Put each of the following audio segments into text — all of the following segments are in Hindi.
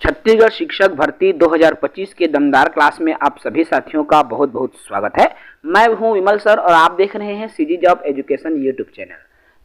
छत्तीसगढ़ शिक्षक भर्ती 2025 के दमदार क्लास में आप सभी साथियों का बहुत बहुत स्वागत है। मैं हूं विमल सर और आप देख रहे हैं CG job education YouTube channel.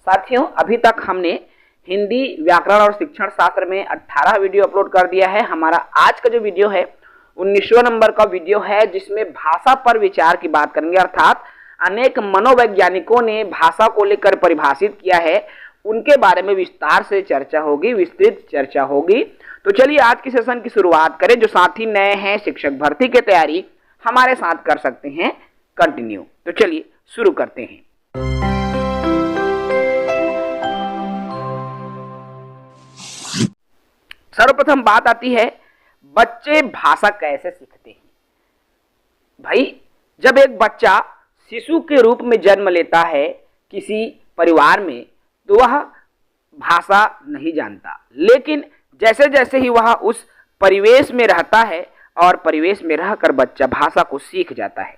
साथियों, अभी तक हमने हिंदी, व्याकरण और शिक्षण शास्त्र में 18 वीडियो अपलोड कर दिया है। हमारा आज का जो वीडियो है 19वां नंबर का वीडियो है, जिसमें भाषा पर विचार की बात करेंगे। अर्थात अनेक मनोवैज्ञानिकों ने भाषा को लेकर परिभाषित किया है, उनके बारे में विस्तार से चर्चा होगी, विस्तृत चर्चा होगी। तो चलिए आज की सेशन की शुरुआत करें। जो साथी नए हैं, शिक्षक भर्ती की तैयारी हमारे साथ कर सकते हैं कंटिन्यू। तो चलिए शुरू करते हैं। सर्वप्रथम बात आती है, बच्चे भाषा कैसे सीखते हैं। भाई, जब एक बच्चा शिशु के रूप में जन्म लेता है किसी परिवार में, तो वह भाषा नहीं जानता, लेकिन जैसे जैसे ही वह उस परिवेश में रहता है और परिवेश में रहकर बच्चा भाषा को सीख जाता है।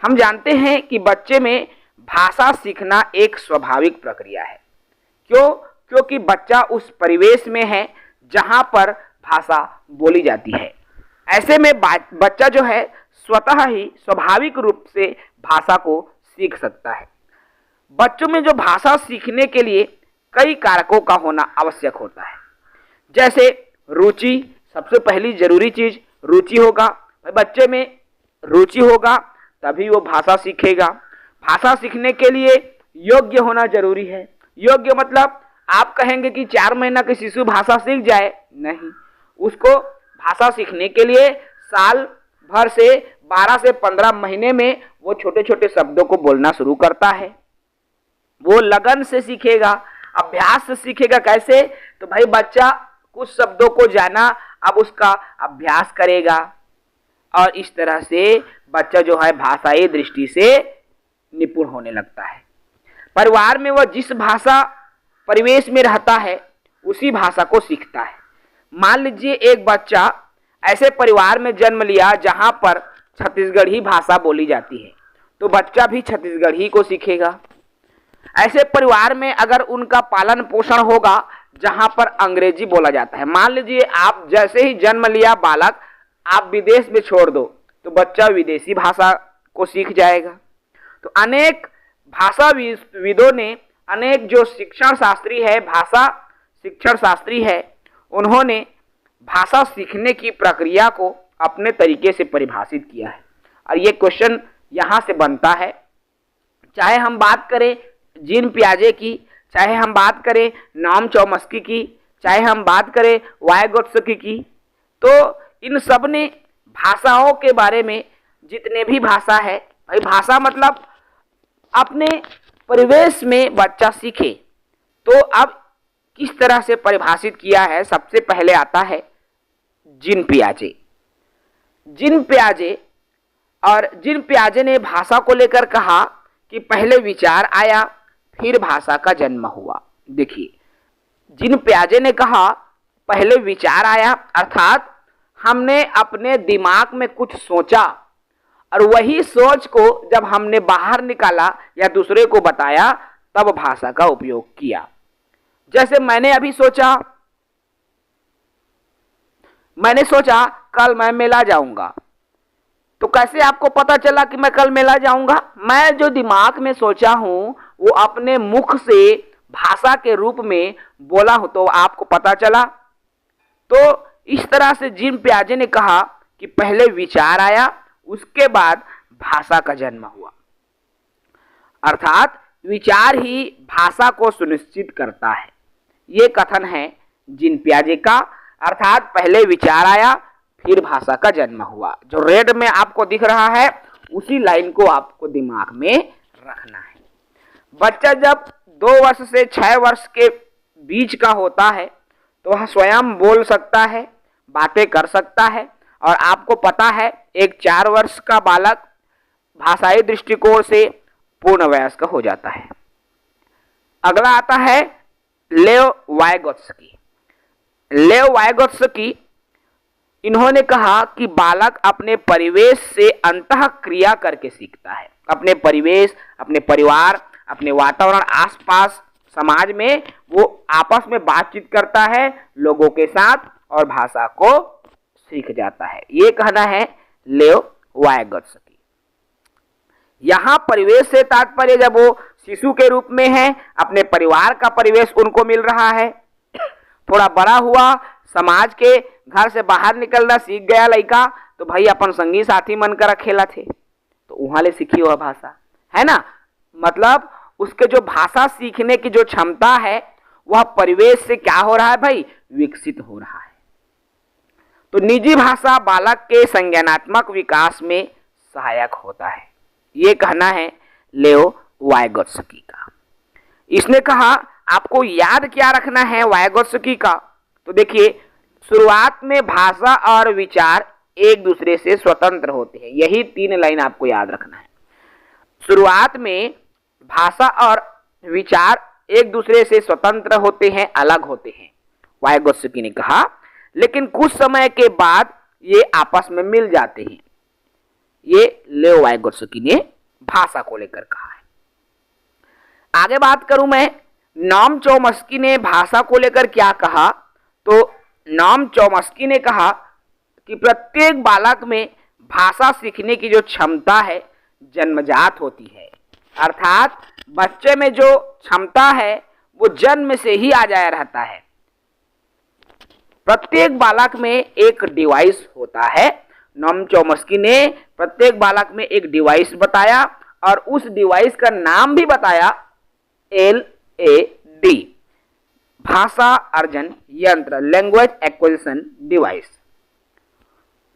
हम जानते हैं कि बच्चे में भाषा सीखना एक स्वाभाविक प्रक्रिया है। क्योंकि बच्चा उस परिवेश में है जहां पर भाषा बोली जाती है। ऐसे में बच्चा जो है स्वतः ही स्वाभाविक रूप से भाषा को सीख सकता है। बच्चों में जो भाषा सीखने के लिए कई कारकों का होना आवश्यक होता है, जैसे रुचि। सबसे पहली जरूरी चीज रुचि होगा। बच्चे में रुचि होगा तभी वो भाषा सीखेगा। भाषा सीखने के लिए योग्य होना जरूरी है। योग्य मतलब आप कहेंगे कि 4 महीना के शिशु भाषा सीख जाए, नहीं। उसको भाषा सीखने के लिए साल भर से 12 से 15 महीने में वो छोटे छोटे शब्दों को बोलना शुरू करता है। वो लगन से सीखेगा, अभ्यास से सीखेगा। कैसे? तो भाई, बच्चा कुछ शब्दों को जाना, अब उसका अभ्यास करेगा और इस तरह से बच्चा जो है भाषाई दृष्टि से निपुण होने लगता है। परिवार में वह जिस भाषा परिवेश में रहता है उसी भाषा को सीखता है। मान लीजिए एक बच्चा ऐसे परिवार में जन्म लिया जहां पर छत्तीसगढ़ी भाषा बोली जाती है, तो बच्चा भी छत्तीसगढ़ी को सीखेगा। ऐसे परिवार में अगर उनका पालन पोषण होगा जहां पर अंग्रेजी बोला जाता है, मान लीजिए आप जैसे ही जन्म लिया बालक, आप विदेश में छोड़ दो, तो बच्चा विदेशी भाषा को सीख जाएगा। तो अनेक भाषाविदों ने, अनेक जो शिक्षण शास्त्री है, भाषा शिक्षण शास्त्री है, उन्होंने भाषा सीखने की प्रक्रिया को अपने तरीके से परिभाषित किया है। और ये क्वेश्चन यहाँ से बनता है, चाहे हम बात करें जीन पियाजे की, चाहे हम बात करें नोम चॉम्स्की की, चाहे हम बात करें वाइगोत्स्की की, तो इन सब ने भाषाओं के बारे में, जितने भी भाषा है, भाई भाषा मतलब अपने परिवेश में बच्चा सीखे। तो अब किस तरह से परिभाषित किया है, सबसे पहले आता है जीन पियाजे। जीन पियाजे ने भाषा को लेकर कहा कि पहले विचार आया, फिर भाषा का जन्म हुआ। देखिए, जीन पियाजे ने कहा पहले विचार आया, अर्थात हमने अपने दिमाग में कुछ सोचा और वही सोच को जब हमने बाहर निकाला या दूसरे को बताया, तब भाषा का उपयोग किया। जैसे मैंने सोचा कल मैं मेला जाऊंगा, तो कैसे आपको पता चला कि मैं कल मेला जाऊंगा? मैं जो दिमाग में सोचा हूं वो अपने मुख से भाषा के रूप में बोला हूं, तो आपको पता चला। तो इस तरह से जीन पियाजे ने कहा कि पहले विचार आया, उसके बाद भाषा का जन्म हुआ। अर्थात विचार ही भाषा को सुनिश्चित करता है, ये कथन है जीन पियाजे का। अर्थात पहले विचार आया, फिर भाषा का जन्म हुआ। जो रेड में आपको दिख रहा है, उसी लाइन को आपको दिमाग में रखना है। बच्चा जब 2 वर्ष से 6 वर्ष के बीच का होता है, तो वह स्वयं बोल सकता है, बातें कर सकता है। और आपको पता है एक 4 वर्ष का बालक भाषाई दृष्टिकोण से पूर्ण वयस्क हो जाता है। अगला आता है लेव वाइगोत्स्की। इन्होंने कहा कि बालक अपने परिवेश से अंतः क्रिया करके सीखता है। अपने परिवेश, अपने परिवार, अपने वातावरण, आसपास समाज में वो आपस में बातचीत करता है, लोगों के साथ और भाषा को सीख जाता है। ये कहना है लेव वायगोत्स्की। यहां परिवेश से तात्पर्य जब वो शिशु के रूप में है, अपने परिवार का परिवेश उनको मिल रहा है, थोड़ा बड़ा हुआ, समाज के घर से बाहर निकलना सीख गया लड़का, तो भाई अपन संगी साथी मन कर खेला थे, तो वहां ले सीखी वह भाषा है ना। मतलब उसके जो भाषा सीखने की जो क्षमता है वह परिवेश से क्या हो रहा है भाई, विकसित हो रहा है। तो निजी भाषा बालक के संज्ञानात्मक विकास में सहायक होता है, ये कहना है लेव वायगोत्स्की का। इसने कहा आपको याद क्या रखना है वायगोत्स्की का, तो देखिए शुरुआत में भाषा और विचार एक दूसरे से स्वतंत्र होते हैं, यही 3 लाइन आपको याद रखना है। शुरुआत में भाषा और विचार एक दूसरे से स्वतंत्र होते हैं, अलग होते हैं, वायगोत्स्की ने कहा, लेकिन कुछ समय के बाद ये आपस में मिल जाते हैं। ये लेव वायगोत्स्की ने भाषा को लेकर कहा है। आगे बात करूं मैं, नॉम चोम्स्की ने भाषा को लेकर क्या कहा, तो नॉम चोम्स्की ने कहा कि प्रत्येक बालक में भाषा सीखने की जो क्षमता है जन्मजात होती है, अर्थात बच्चे में जो क्षमता है वो जन्म से ही आ जाया रहता है। प्रत्येक बालक में एक डिवाइस होता है। नॉम चोम्स्की ने प्रत्येक बालक में एक डिवाइस बताया और उस डिवाइस का नाम भी बताया LAD, भाषा अर्जन यंत्र, लैंग्वेज एक्विजिशन डिवाइस।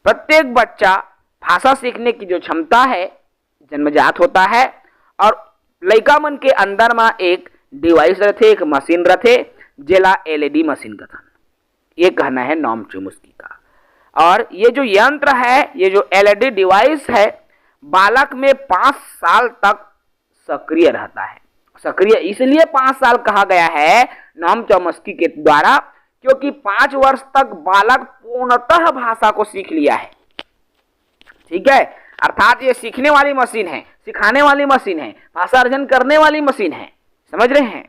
प्रत्येक बच्चा भाषा सीखने की जो क्षमता है जन्मजात होता है और लड़का मन के अंदर में एक डिवाइस रथे, एक मशीन रथे, जेला LED मशीन कथन, ये कहना है नॉम चोम्स्की का। और ये जो यंत्र है, ये जो LED डिवाइस है, बालक में 5 साल तक सक्रिय रहता है। सक्रिय इसलिए 5 साल कहा गया है नॉम चोम्स्की के द्वारा, क्योंकि 5 वर्ष तक बालक पूर्णतः भाषा को सीख लिया है। ठीक है, अर्थात ये सीखने वाली मशीन है, सिखाने वाली मशीन है, भाषा अर्जन करने वाली मशीन है, समझ रहे हैं।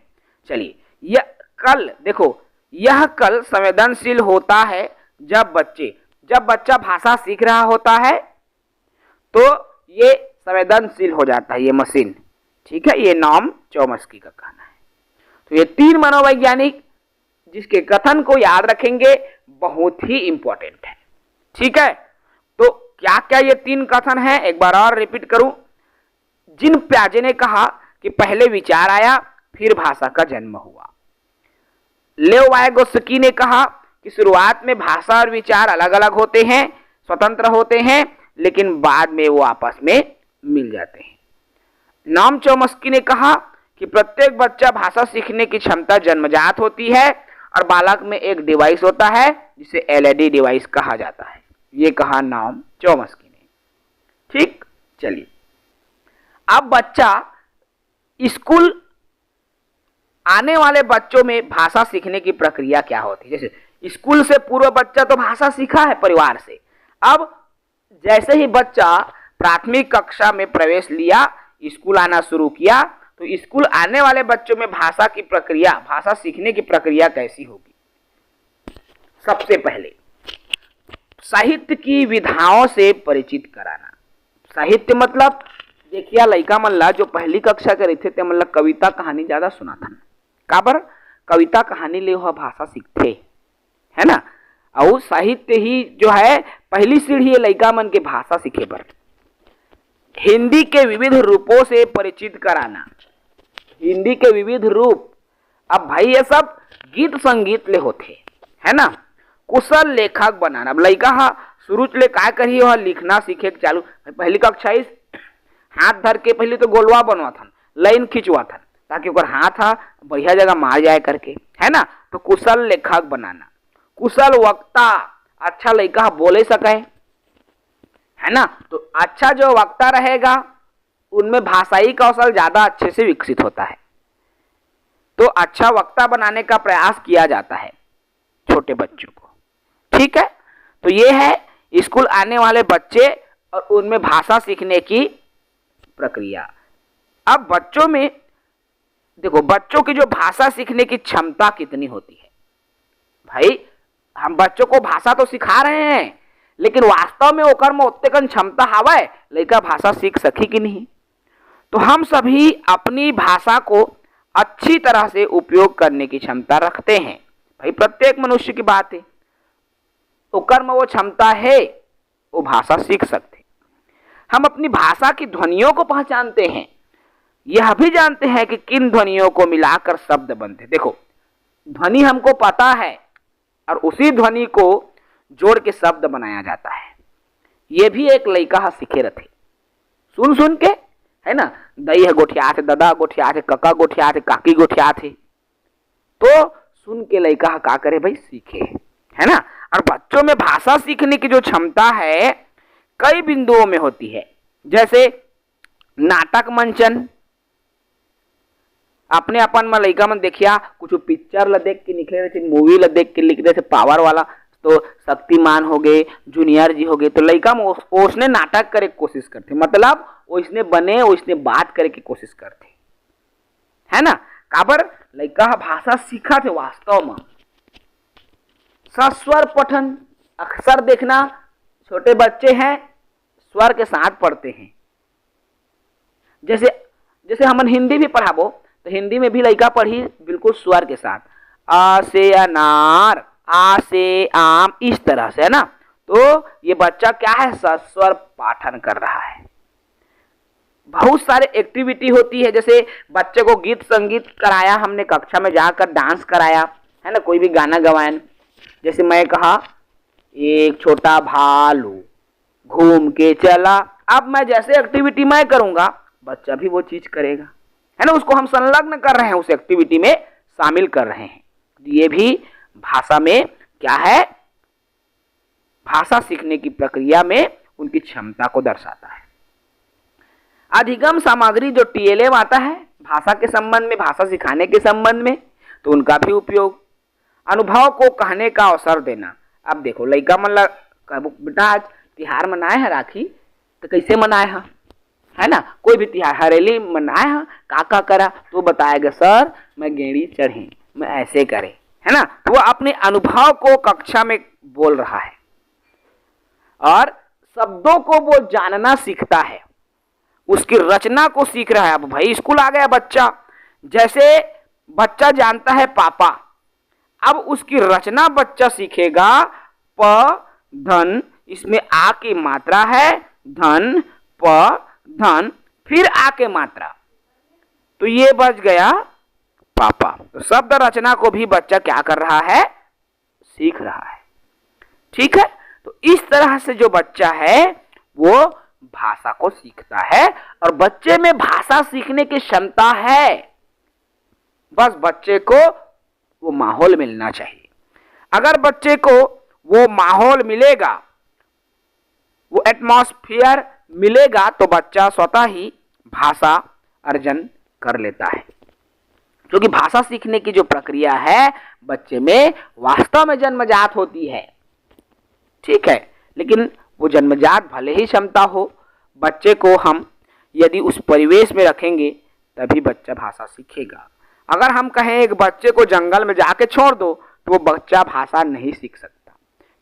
चलिए, यह कल देखो, यह कल संवेदनशील होता है जब बच्चा भाषा सीख रहा होता है तो ये संवेदनशील हो जाता है ये मशीन। ठीक है, ये नॉम चोम्स्की का कहना है। तो ये 3 मनोवैज्ञानिक जिसके कथन को याद रखेंगे बहुत ही इंपॉर्टेंट है। ठीक है, तो क्या क्या ये 3 कथन हैं, एक बार और रिपीट करूं। जिन प्याजे ने कहा कि पहले विचार आया फिर भाषा का जन्म हुआ। लेव वायगोत्स्की ने कहा कि शुरुआत में भाषा और विचार अलग अलग होते हैं, स्वतंत्र होते हैं, लेकिन बाद में वो आपस में मिल जाते हैं। नॉम चोम्स्की ने कहा कि प्रत्येक बच्चा भाषा सीखने की क्षमता जन्मजात होती है और बालक में एक डिवाइस होता है जिसे LED डिवाइस कहा जाता है, ये कहा नॉम चोम्स्की ने। ठीक, चलिए अब बच्चा स्कूल आने वाले बच्चों में भाषा सीखने की प्रक्रिया क्या होती है। जैसे स्कूल से पूर्व बच्चा तो भाषा सीखा है परिवार से, अब जैसे ही बच्चा प्राथमिक कक्षा में प्रवेश लिया, स्कूल आना शुरू किया, तो स्कूल आने वाले बच्चों में भाषा की प्रक्रिया, भाषा सीखने की प्रक्रिया कैसी होगी। सबसे पहले साहित्य की विधाओं से परिचित कराना। साहित्य मतलब देखिए लड़का मन ला जो पहली कक्षा के रहते थे मतलब कविता कहानी ज्यादा सुना था, काबर कविता कहानी ले वह भाषा सीखते है ना, और साहित्य ही जो है पहली सीढ़ी है लड़का मन के भाषा सीखे पर। हिंदी के विविध रूपों से परिचित कराना। हिंदी के विविध रूप, अब भाई ये सब गीत संगीत ले होते है ना। कुशल लेखक बनाना। अब लड़का शुरू ले काय करी वह लिखना सीखे चालू, पहली कक्षा हाथ धर के पहले तो गोलवा बनवा था, लाइन खिंचवा था ताकि ओकर हाथ बढ़िया जगह मार जाए करके, है ना। तो कुशल लेखक बनाना। कुशल वक्ता, अच्छा लड़का बोले सके, है ना। तो अच्छा जो वक्ता रहेगा उनमें भाषाई कौशल ज्यादा अच्छे से विकसित होता है, तो अच्छा वक्ता बनाने का प्रयास किया जाता है छोटे बच्चों को। ठीक है, तो ये है स्कूल आने वाले बच्चे और उनमें भाषा सीखने की प्रक्रिया। अब बच्चों में देखो, बच्चों की जो भाषा सीखने की क्षमता कितनी होती है भाई। हम बच्चों को भाषा तो सिखा रहे हैं, लेकिन वास्तव में ओकर में ओत्ते कन क्षमता हवय लड़का भाषा सीख सकी कि नहीं। तो हम सभी अपनी भाषा को अच्छी तरह से उपयोग करने की क्षमता रखते हैं। भाई प्रत्येक मनुष्य की बात है, ओकर में वो क्षमता है, वो भाषा सीख सकते। हम अपनी भाषा की ध्वनियों को पहचानते हैं, यह भी जानते हैं कि किन ध्वनियों को मिलाकर शब्द बनते। देखो ध्वनि हमको पता है और उसी ध्वनि को जोड़ के शब्द बनाया जाता है। ये भी एक लइका सीखे रहते सुन सुन के, है ना। दई है गोठिया थे, दादा गोठिया थे, कका गोठिया थे, काकी गोठिया थे, तो सुन के लइका का करे भाई सीखे, है ना। और बच्चों में भाषा सीखने की जो क्षमता है कई बिंदुओं में होती है, जैसे नाटक मंचन। अपने अपन में लइका मन देखिया कुछ पिक्चर ला देख के निकले रहे, मूवी ला देख के लिख रहे थे पावर वाला, तो शक्तिमान हो गए, जूनियर जी हो गए, तो लइका में उसने नाटक करे की कोशिश करते, मतलब उसने बने, उसने बात करे की कोशिश करते, है ना। काबर लइका भाषा सीखा थे वास्तव में। सस्वर पठन, अक्सर देखना छोटे बच्चे हैं स्वर के साथ पढ़ते हैं। जैसे हम हिंदी भी पढ़ाबो तो हिंदी में भी लइका पढ़ी बिल्कुल स्वर के साथ, आ से अनार, आ से आम, इस तरह से, है ना। तो ये बच्चा क्या है, सस्वर पाठन कर रहा है। बहुत सारे एक्टिविटी होती है, जैसे बच्चे को गीत संगीत कराया हमने, कक्षा में जाकर डांस कराया, है ना, कोई भी गाना गवायन। जैसे मैं कहा एक छोटा भालू घूम के चला, अब मैं जैसे एक्टिविटी मैं करूंगा बच्चा भी वो चीज करेगा, है ना। उसको हम संलग्न कर रहे हैं, उस एक्टिविटी में शामिल कर रहे हैं। ये भी भाषा में क्या है, भाषा सीखने की प्रक्रिया में उनकी क्षमता को दर्शाता है। अधिगम सामग्री जो टीएलएम आता है भाषा के संबंध में, भाषा सिखाने के संबंध में, तो उनका भी उपयोग। अनुभव को कहने का अवसर देना। अब देखो लइका मन ला बेटा आज तिहार मनाए है, राखी तो कैसे मनाए है ना, कोई भी तिहार हरेली मनाए है, का करा तो बताएगा सर मैं गेड़ी चढ़ी, मैं ऐसे करे, है ना। तो वो अपने अनुभव को कक्षा में बोल रहा है और शब्दों को वो जानना सीखता है, उसकी रचना को सीख रहा है। अब भाई स्कूल आ गया बच्चा, जैसे बच्चा जानता है पापा, अब उसकी रचना बच्चा सीखेगा। प धन, इसमें आ की मात्रा है, धन प धन, फिर आ के मात्रा, तो ये बच गया पापा। तो शब्द रचना को भी बच्चा क्या कर रहा है, सीख रहा है। ठीक है, तो इस तरह से जो बच्चा है वो भाषा को सीखता है और बच्चे में भाषा सीखने की क्षमता है, बस बच्चे को वो माहौल मिलना चाहिए। अगर बच्चे को वो माहौल मिलेगा, वो एटमॉस्फेयर मिलेगा, तो बच्चा स्वतः ही भाषा अर्जन कर लेता है। क्योंकि भाषा सीखने की जो प्रक्रिया है बच्चे में वास्तव में जन्मजात होती है, ठीक है, लेकिन वो जन्मजात भले ही क्षमता हो, बच्चे को हम यदि उस परिवेश में रखेंगे तभी बच्चा भाषा सीखेगा। अगर हम कहें एक बच्चे को जंगल में जाके छोड़ दो तो वो बच्चा भाषा नहीं सीख सकता।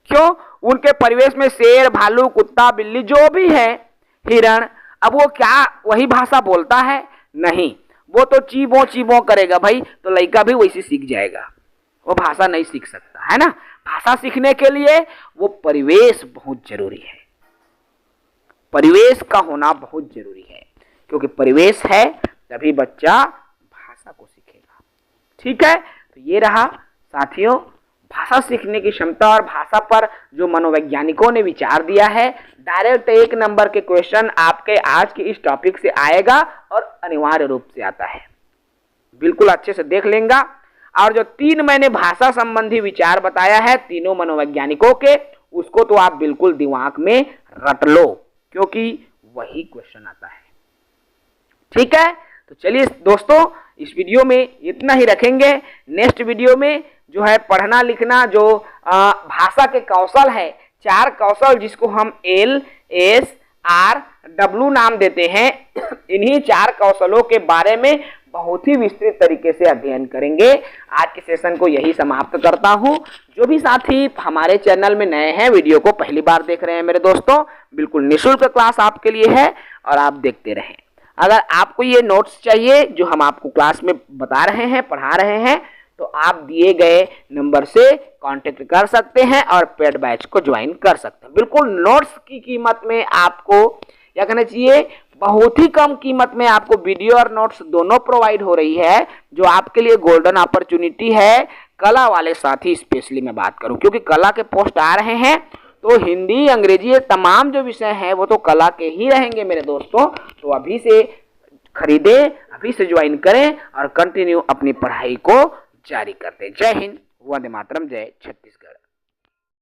क्यों? उनके परिवेश में शेर, भालू, कुत्ता, बिल्ली जो भी है, हिरण, अब वो क्या वही भाषा बोलता है? नहीं, वो तो चीबो चीबो करेगा भाई, तो लड़का भी वैसे सीख जाएगा, वो भाषा नहीं सीख सकता, है ना। भाषा सीखने के लिए वो परिवेश बहुत जरूरी है, परिवेश का होना बहुत जरूरी है, क्योंकि परिवेश है तभी बच्चा भाषा को सीखेगा। ठीक है, तो ये रहा साथियों भाषा सीखने की क्षमता और भाषा पर जो मनोवैज्ञानिकों ने विचार दिया है। डायरेक्ट 1 नंबर के क्वेश्चन आपके आज के इस टॉपिक से आएगा और अनिवार्य रूप से आता है, बिल्कुल अच्छे से देख लेंगे। और जो 3 मैंने भाषा संबंधी विचार बताया है तीनों मनोवैज्ञानिकों के, उसको तो आप बिल्कुल दिमाग में रट लो, क्योंकि वही क्वेश्चन आता है। ठीक है, तो चलिए दोस्तों इस वीडियो में इतना ही रखेंगे। नेक्स्ट वीडियो में जो है पढ़ना लिखना जो भाषा के कौशल है, 4 कौशल जिसको हम LSRW नाम देते हैं, इन्हीं 4 कौशलों के बारे में बहुत ही विस्तृत तरीके से अध्ययन करेंगे। आज के सेशन को यही समाप्त करता हूं। जो भी साथी हमारे चैनल में नए हैं, वीडियो को पहली बार देख रहे हैं मेरे दोस्तों, बिल्कुल निःशुल्क क्लास आपके लिए है और आप देखते रहें। अगर आपको ये नोट्स चाहिए जो हम आपको क्लास में बता रहे हैं, पढ़ा रहे हैं, तो आप दिए गए नंबर से कांटेक्ट कर सकते हैं और पेड बैच को ज्वाइन कर सकते हैं। बिल्कुल नोट्स की कीमत में आपको, क्या कहना चाहिए, बहुत ही कम कीमत में आपको वीडियो और नोट्स दोनों प्रोवाइड हो रही है, जो आपके लिए गोल्डन अपॉर्चुनिटी है। कला वाले साथी स्पेशली मैं बात करूं, क्योंकि कला के पोस्ट आ रहे हैं, तो हिंदी, अंग्रेजी, तमाम जो विषय हैं वो तो कला के ही रहेंगे मेरे दोस्तों। तो अभी से खरीदें, अभी से ज्वाइन करें और कंटिन्यू अपनी पढ़ाई को जारी करते। जय हिंद, वंदे मातरम, जय छत्तीसगढ़।